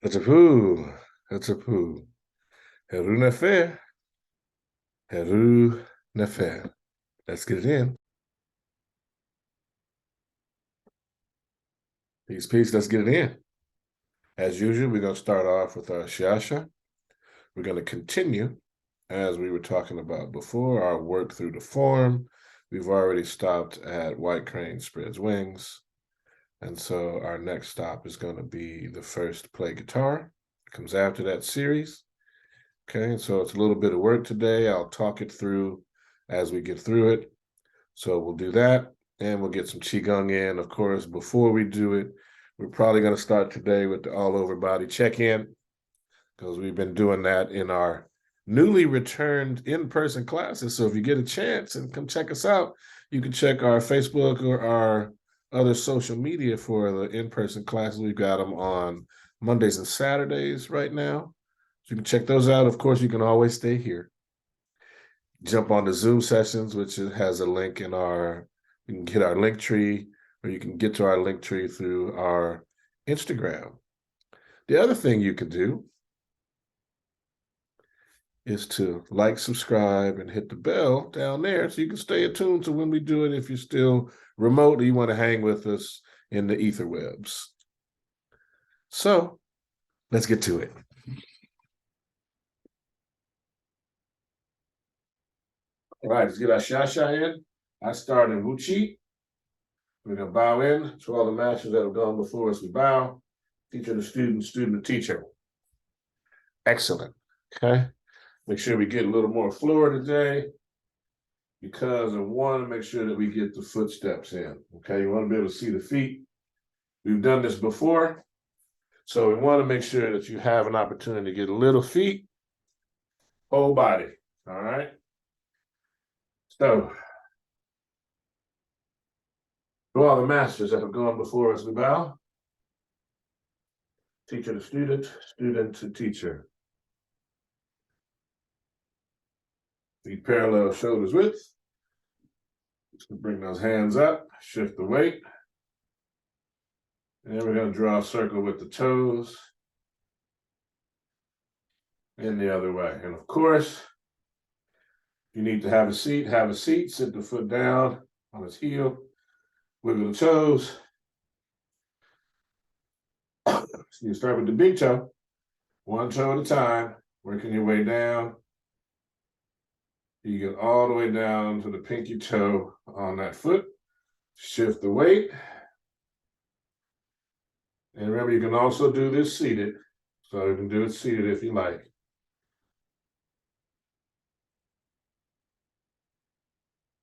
It's a poo. It's a poo. Heru nefer. Heru nefer. Let's get it in. Peace, peace. Let's get it in. As usual, we're going to start off with our Shaashaa. We're going to continue, as we were talking about before, our work through the form. We've already stopped at White Crane Spreads Wings. And so our next stop is going to be the first play guitar. It comes after that series. Okay, so it's a little bit of work today. I'll talk it through as we get through it. So we'll do that, and we'll get some Qigong in. Of course, before we do it, we're probably going to start today with the all-over body check-in, because we've been doing that in our newly returned in-person classes. So if you get a chance and come check us out, you can check our Facebook or our other social media for the in-person classes. We've got them on Mondays and Saturdays right now. So you can check those out. Of course, you can always stay here. Jump on the Zoom sessions, which has a link in our, you can get our link tree, or you can get to our link tree through our Instagram. The other thing you can do is to like, subscribe, and hit the bell down there so you can stay attuned to when we do it if you're still remote or you want to hang with us in the ether webs. So let's get to it. All right, let's get our Shaashaa in. I start in Wuchi. We're going to bow in to all the masters that have gone before us. We bow. Teacher to student, student to teacher. Excellent. Okay. Make sure we get a little more floor today because I want to make sure that we get the footsteps in. Okay. You want to be able to see the feet. We've done this before. So we want to make sure that you have an opportunity to get a little feet, whole body. All right. So, to all the masters that have gone before us, we bow. Teacher to student, student to teacher. Feet parallel, shoulders width. Just bring those hands up, shift the weight. And then we're going to draw a circle with the toes. And the other way. And of course, you need to have a seat, sit the foot down on its heel, wiggle the toes. So you start with the big toe, one toe at a time, working your way down. You get all the way down to the pinky toe on that foot. Shift the weight. And remember, you can also do this seated. So you can do it seated if you like.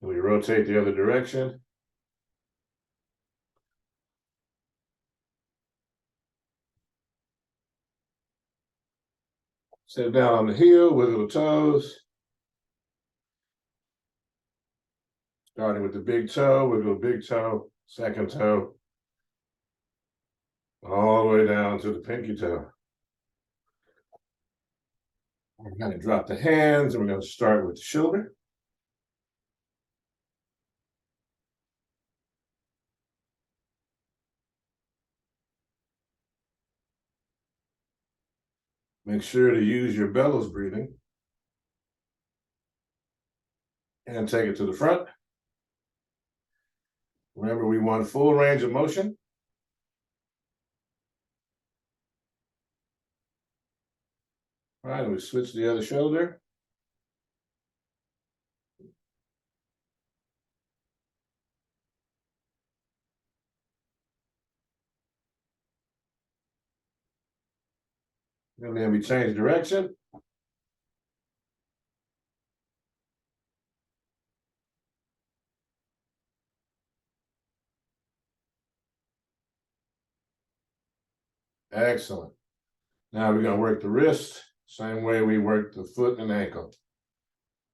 We rotate the other direction. Sit down on the heel, wiggle the toes. Starting with the big toe, wiggle the big toe, second toe, all the way down to the pinky toe. We're going to drop the hands, and we're going to start with the shoulder. Make sure to use your bellows breathing. And take it to the front. Remember, we want full range of motion. All right, and we switch the other shoulder. And then we change direction. Excellent. Now we're going to work the wrist, same way we work the foot and ankle.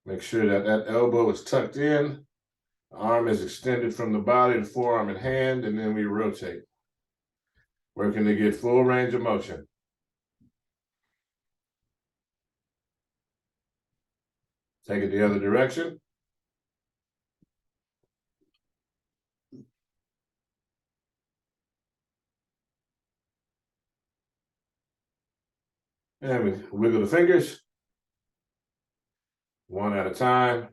Make sure that that elbow is tucked in, the arm is extended from the body, the forearm and hand, and then we rotate. Working to get full range of motion. Take it the other direction. And we wiggle the fingers, one at a time.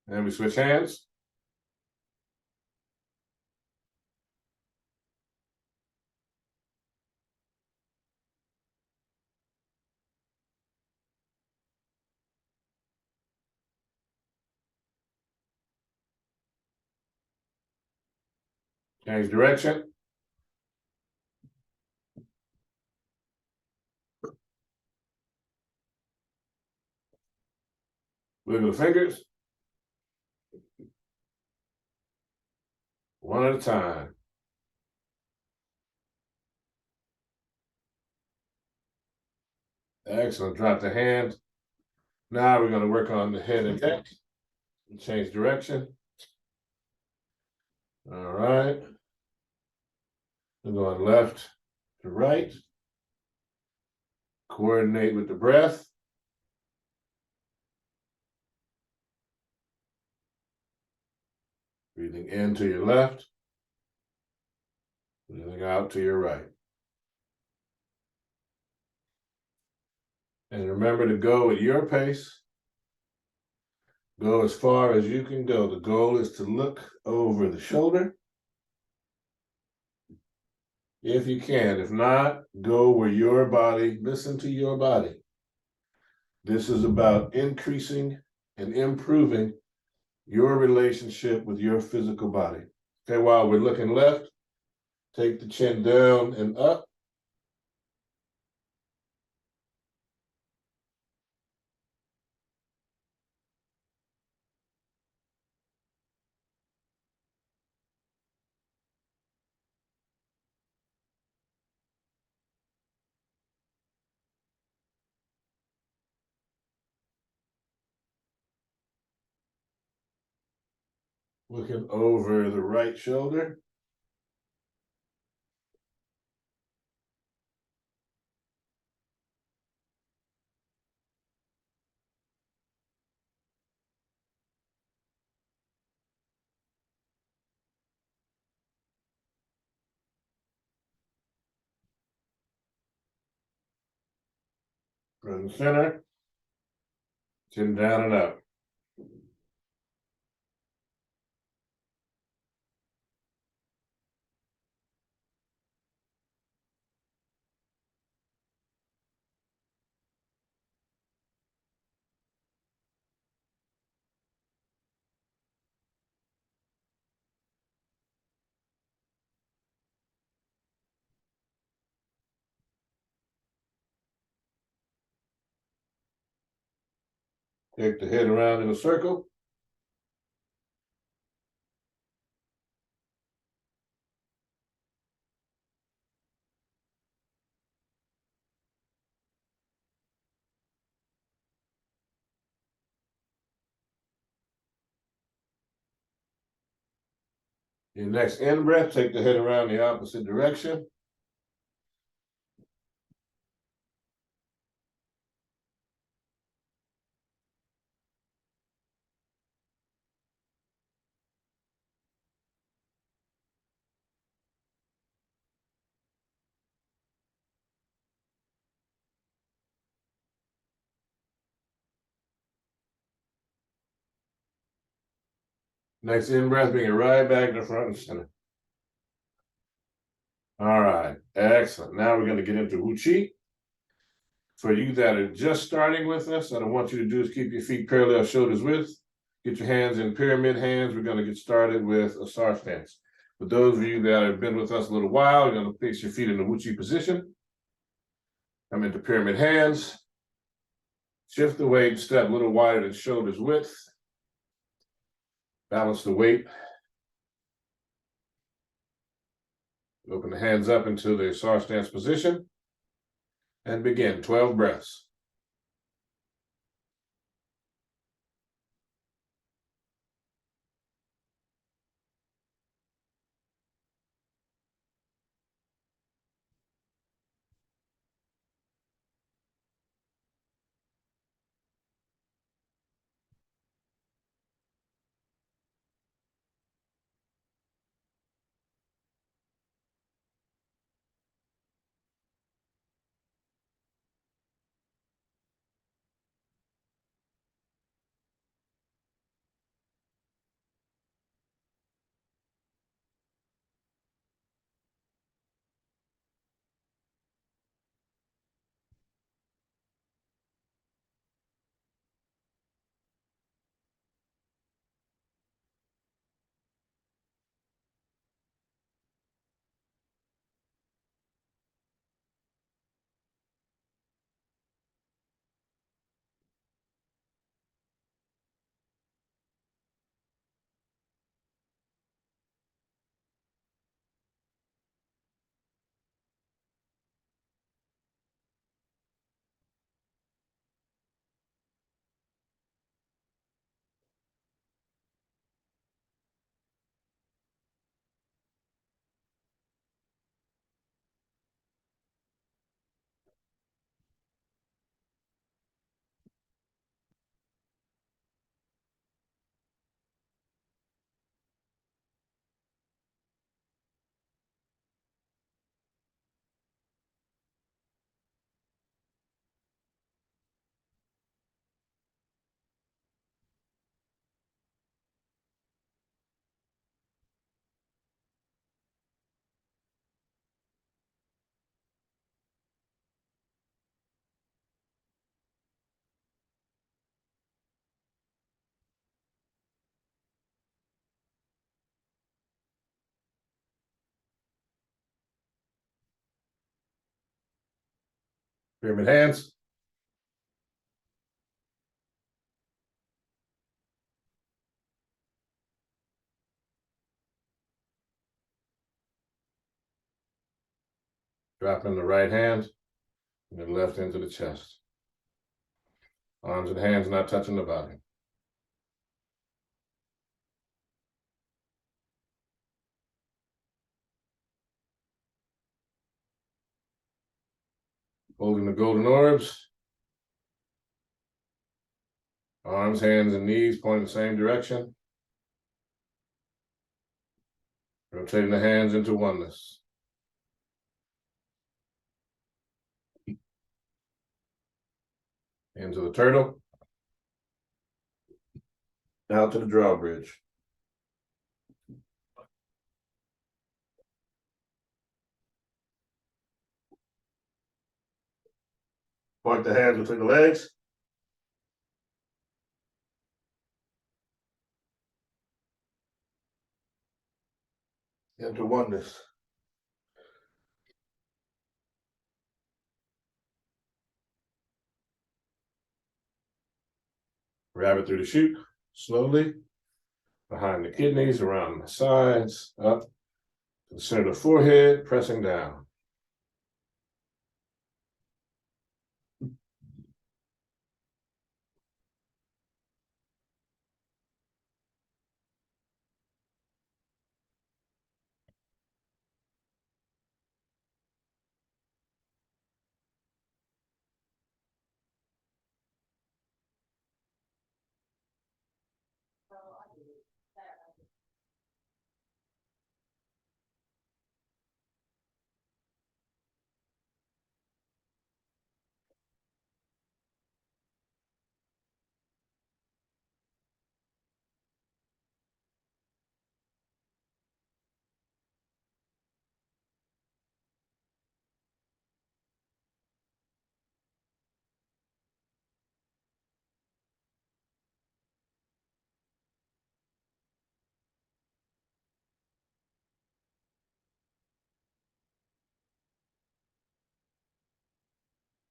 And we switch hands. Change direction. Wiggle the fingers. One at a time. Excellent. Drop the hand. Now we're going to work on the head and neck. Change direction. All right. We're going left to right. Coordinate with the breath. Breathing in to your left. Breathing out to your right. And remember to go at your pace. Go as far as you can go. The goal is to look over the shoulder. If you can. If not, go where your body, listen to your body. This is about increasing and improving your relationship with your physical body. Okay, while we're looking left, take the chin down and up. Looking over the right shoulder. Front and center. Chin down and up. Take the head around in a circle. Your next in breath, take the head around the opposite direction. Next in breath, bring it right back to front and center. All right, excellent. Now we're going to get into Wu Chi. For you that are just starting with us, what I want you to do is keep your feet parallel, shoulders width. Get your hands in pyramid hands. We're going to get started with Asar stance. For those of you that have been with us a little while, you're going to place your feet in the Wu Chi position. Come into pyramid hands. Shift the weight, step a little wider than shoulders width. Balance the weight. Open the hands up into the Asar stance position. And begin 12 breaths. Pyramid hands. Dropping the right hand and the left into the chest. Arms and hands not touching the body. Holding the golden orbs. Arms, hands, and knees pointing the same direction. Rotating the hands into oneness. Into the turtle. Out to the drawbridge. Point the hands between the legs. Into oneness. Grab it through the chute, slowly. Behind the kidneys, around the sides, up to the center of the forehead, pressing down.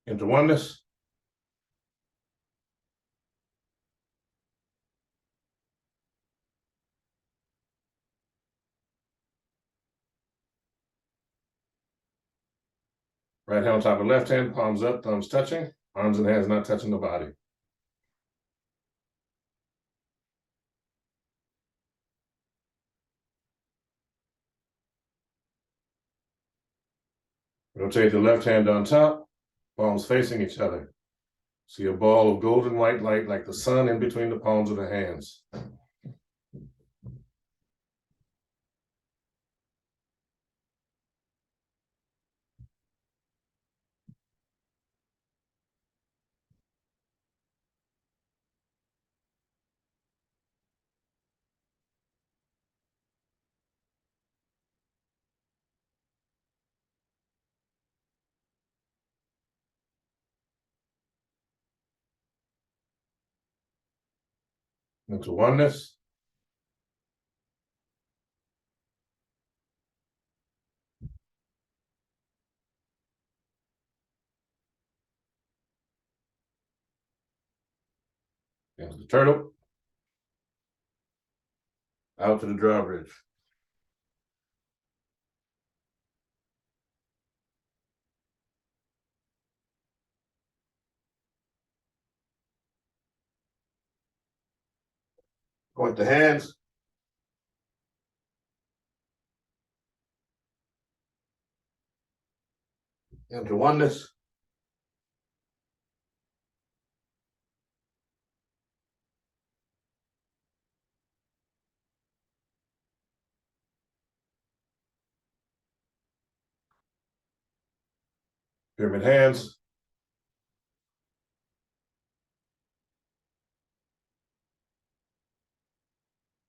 Into oneness. Right hand on top of left hand, palms up, thumbs touching, arms and hands not touching the body. Rotate the left hand on top, palms facing each other. See a ball of golden white light like the sun in between the palms of the hands. Into oneness. Into the turtle. Out to the drawbridge. Point the hands. Into oneness. Pyramid hands.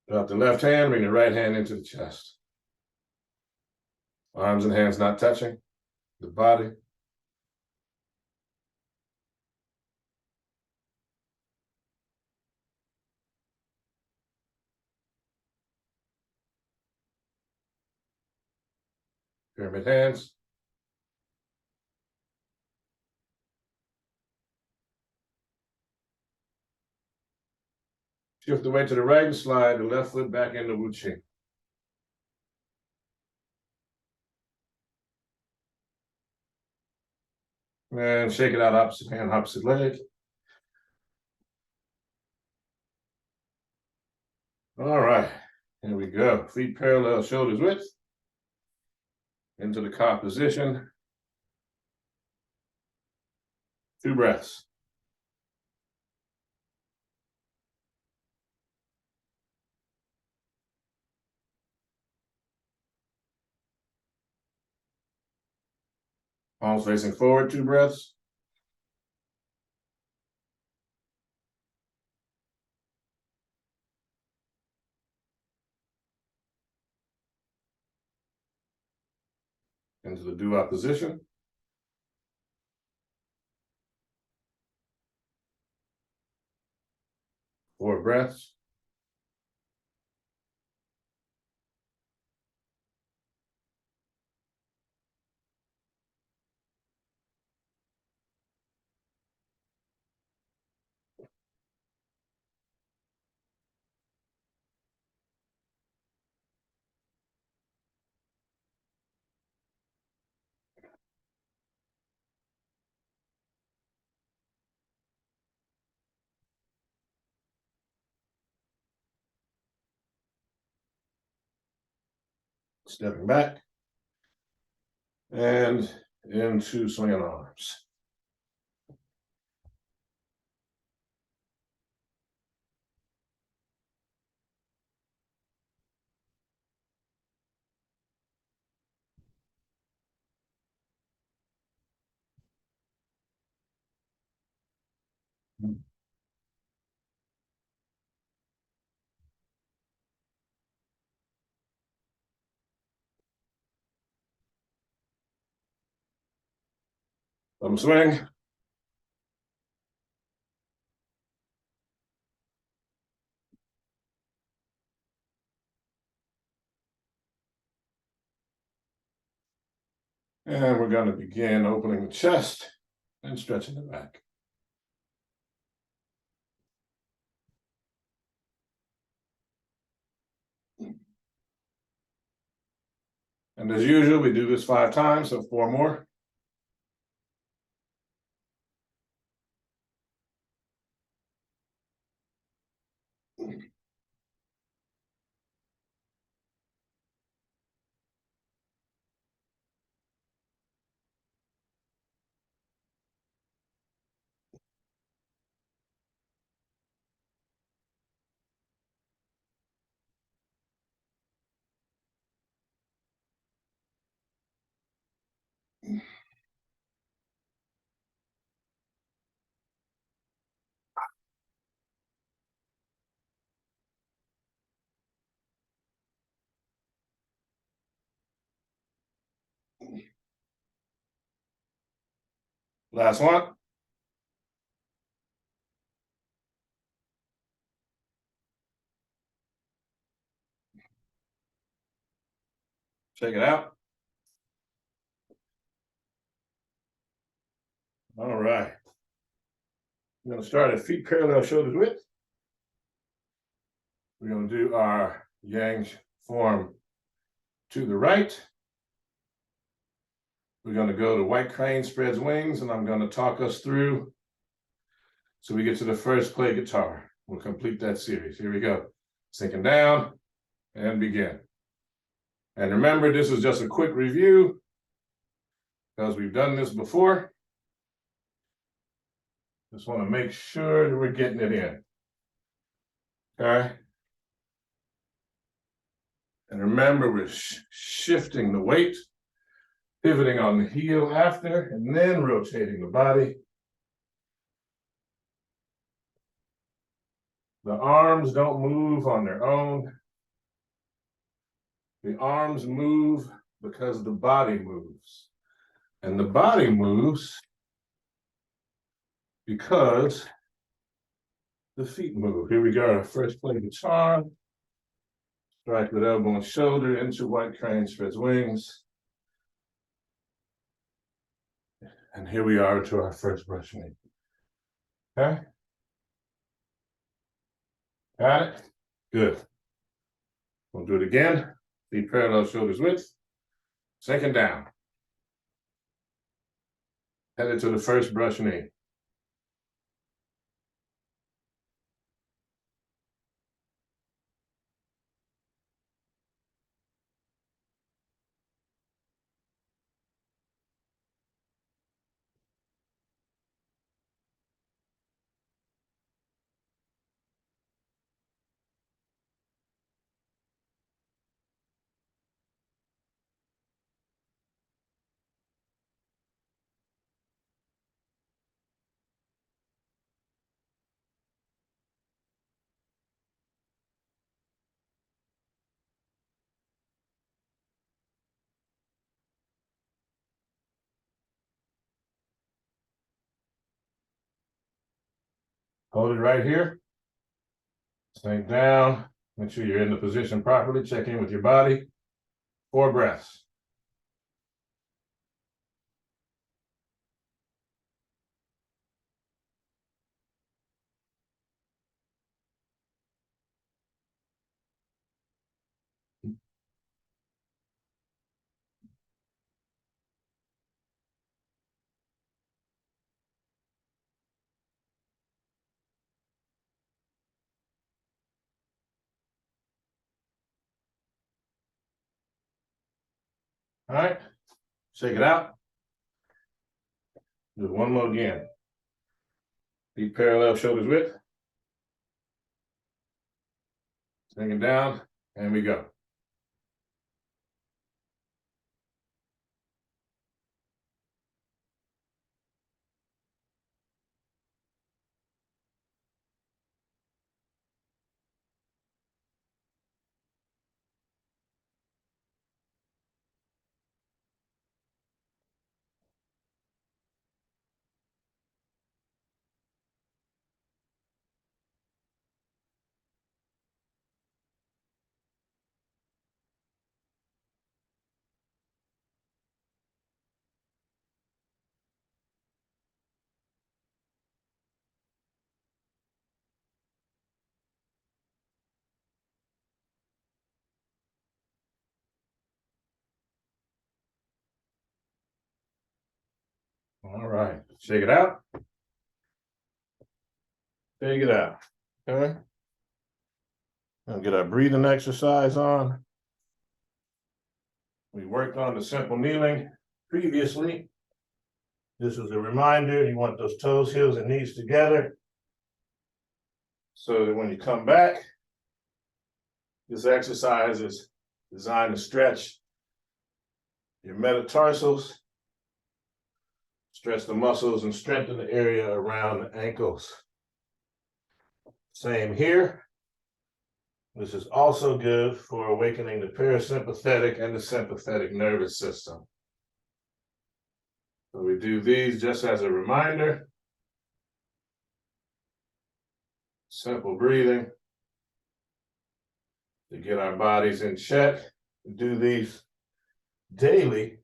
Drop the left hand, bring the right hand into the chest. Arms and hands not touching the body. Pyramid hands. Shift the weight to the right and slide the left foot back into Wu Qing. And shake it out, opposite hand, opposite leg. All right, here we go. Feet parallel, shoulders width. Into the KhASA position. 2 breaths. Palms facing forward, 2 breaths. Into the do-out position. Four breaths. Stepping back. And into swinging arms. Thumb swing. And we're going to begin opening the chest and stretching the back. And as usual, we do this 5 times, so 4 more. Last one. Check it out. All right. We're going to start at feet parallel, shoulders width. We're going to do our yang form to the right. We're going to go to white crane spreads wings, and I'm going to talk us through so we get to the first play guitar. We'll complete that series. Here we go. Sinking down and begin. And remember, this is just a quick review because we've done this before. Just want to make sure that we're getting it in. Okay. And remember, we're shifting the weight, pivoting on the heel after, and then rotating the body. The arms don't move on their own. The arms move because the body moves. And the body moves because the feet move. Here we go, our first play guitar. Strike with elbow and shoulder into white crane spreads wings. And here we are to our first brush knee. Okay? Got it? Good. We'll do it again. Feet parallel, shoulders width. Second down. Headed to the first brush knee. Hold it right here. Sink down. Make sure you're in the position properly. Check in with your body. 4 breaths. All right. Shake it out. Do one more again. Feet parallel, shoulders width. Sink it down, and we go. All right. Shake it out. Shake it out. Okay. Now get our breathing exercise on. We worked on the simple kneeling previously. This is a reminder, you want those toes, heels, and knees together so that when you come back, this exercise is designed to stretch your metatarsals, stretch the muscles, and strengthen the area around the ankles. Same here. This is also good for awakening the parasympathetic and the sympathetic nervous system. So we do these just as a reminder. Simple breathing to get our bodies in check. We do these daily.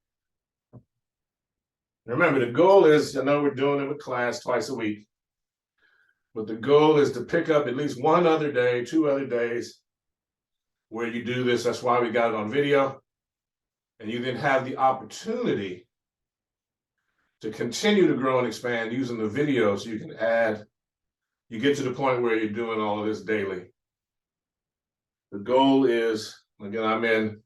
Remember, the goal is, I know we're doing it with class twice a week, but the goal is to pick up at least one other day, 2 other days where you do this. That's why we got it on video. And you then have the opportunity to continue to grow and expand using the video so you can add, you get to the point where you're doing all of this daily. The goal is, again, I'm in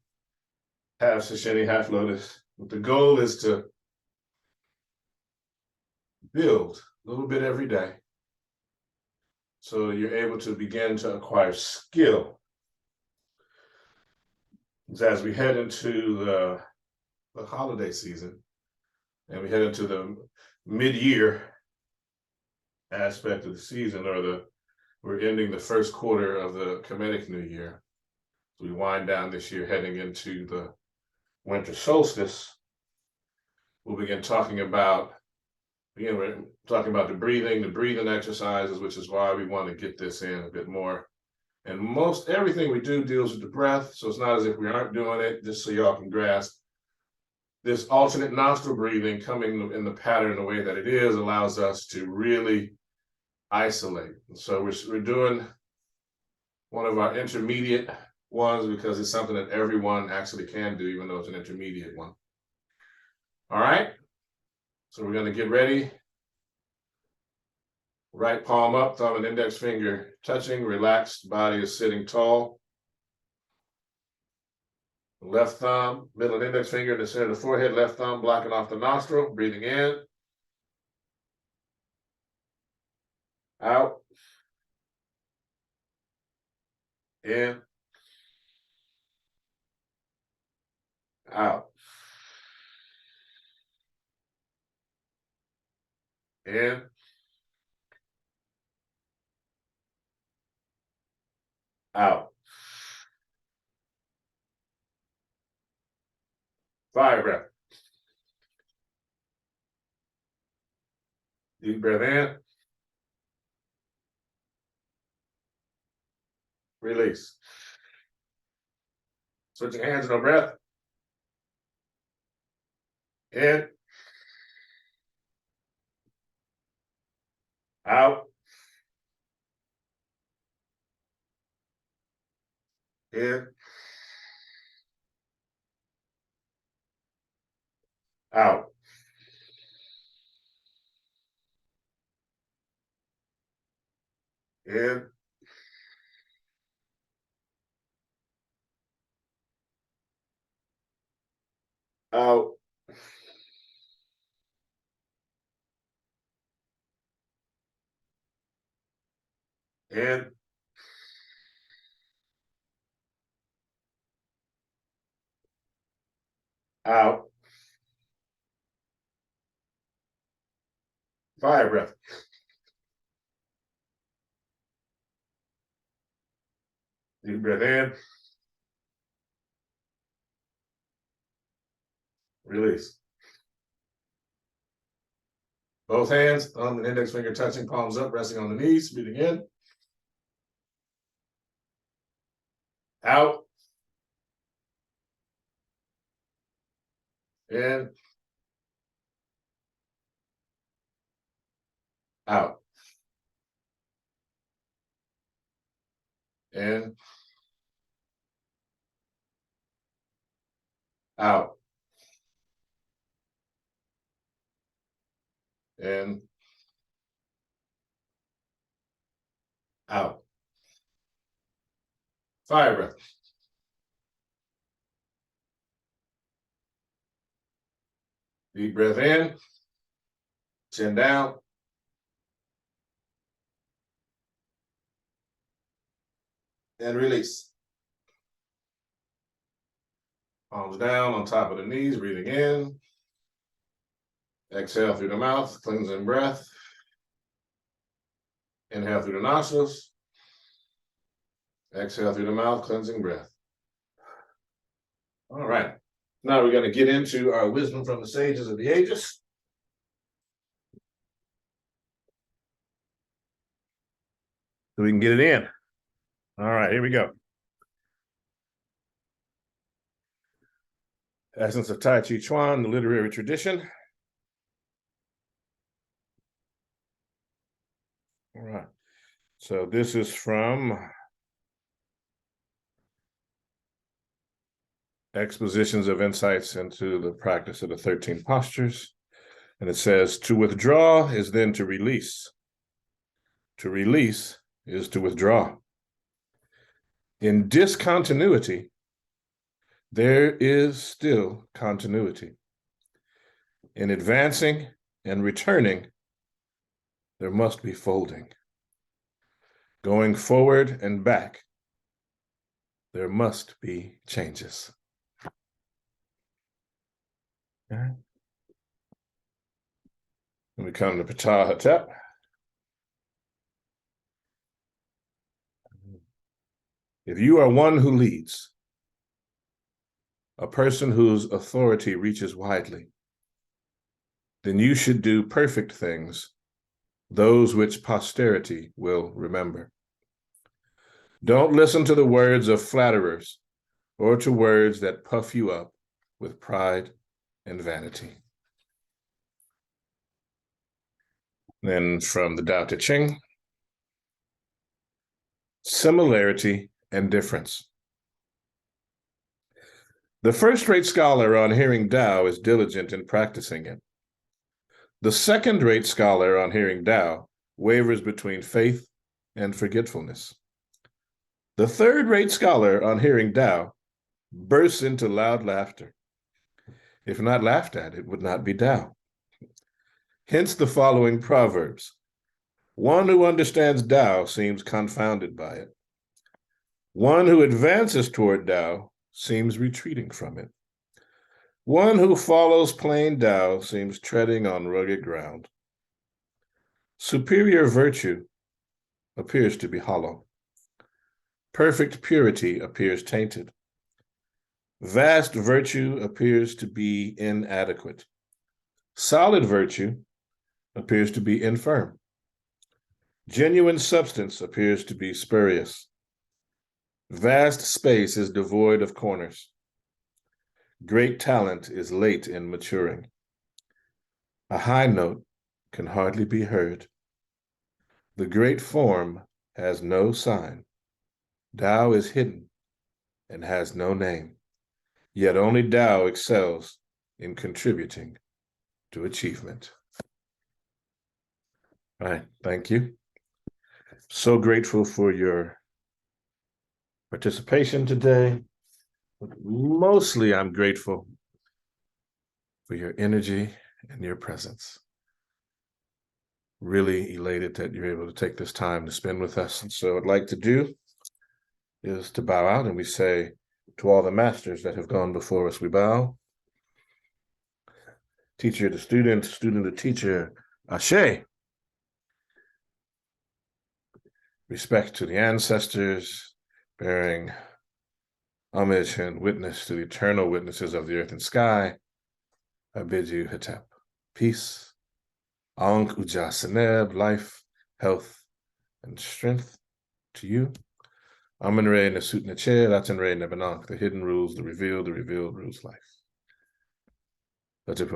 half sashimi, half lotus, but the goal is to build a little bit every day so you're able to begin to acquire skill. As we head into the holiday season and we head into the mid-year aspect of the season, or we're ending the first quarter of the Kemetic New Year. We wind down this year heading into the winter solstice. We'll begin talking about, again, we're talking about the breathing exercises, which is why we want to get this in a bit more. And most everything we do deals with the breath, so it's not as if we aren't doing it, just so y'all can grasp. This alternate nostril breathing coming in the pattern the way that it is allows us to really isolate. So we're doing one of our intermediate ones because it's something that everyone actually can do, even though it's an intermediate one. All right, so we're going to get ready. Right palm up, thumb and index finger touching, relaxed, body is sitting tall. Left thumb, middle and index finger in the center of the forehead, left thumb blocking off the nostril, breathing in, out, in, out, in, out. 5 breath. Deep breath in, release. Switching hands, no breath. In, out, in, out, in, out, in, out. 5 breath. Deep breath in, release. Both hands, thumb and index finger touching, palms up, resting on the knees, breathing in, out, in, out, in, out, in, out. 5 breath. Deep breath in, chin down, and release. Palms down on top of the knees, breathing in. Exhale through the mouth, cleansing breath. Inhale through the nostrils. Exhale through the mouth, cleansing breath. All right. Now we're going to get into our wisdom from the sages of the ages. So we can get it in. All right, here we go. Essence of Tai Chi Chuan, the literary tradition. All right. So this is from Expositions of Insights into the Practice of the 13 Postures. And it says, to withdraw is then to release. To release is to withdraw. In discontinuity, there is still continuity. In advancing and returning, there must be folding. Going forward and back, there must be changes. Okay. When we come to Ptah Hotep, if you are one who leads, a person whose authority reaches widely, then you should do perfect things, those which posterity will remember. Don't listen to the words of flatterers or to words that puff you up with pride and vanity. Then from the Tao Te Ching, similarity, and difference. The first-rate scholar on hearing Tao is diligent in practicing it. The second-rate scholar on hearing Tao wavers between faith and forgetfulness. The third-rate scholar on hearing Tao bursts into loud laughter. If not laughed at, it would not be Tao. Hence the following proverbs. One who understands Tao seems confounded by it. One who advances toward Tao seems retreating from it. One who follows plain Tao seems treading on rugged ground. Superior virtue appears to be hollow. Perfect purity appears tainted. Vast virtue appears to be inadequate. Solid virtue appears to be infirm. Genuine substance appears to be spurious. Vast space is devoid of corners. Great talent is late in maturing. A high note can hardly be heard. The great form has no sign. Tao is hidden and has no name. Yet only Tao excels in contributing to achievement. All right, thank you. So grateful for your participation today. But mostly, I'm grateful for your energy and your presence. Really elated that you're able to take this time to spend with us. And so what I'd like to do is to bow out, and we say to all the masters that have gone before us, we bow. Teacher to student, student to teacher, Ashe. Respect to the ancestors, bearing homage and witness to the eternal witnesses of the earth and sky. I bid you Hetep, peace, Ankh Uja Seneb, life, health, and strength to you. Amen Re Nesut Neche, Latin Re Nebanank, the hidden rules, the revealed rules life. That's it.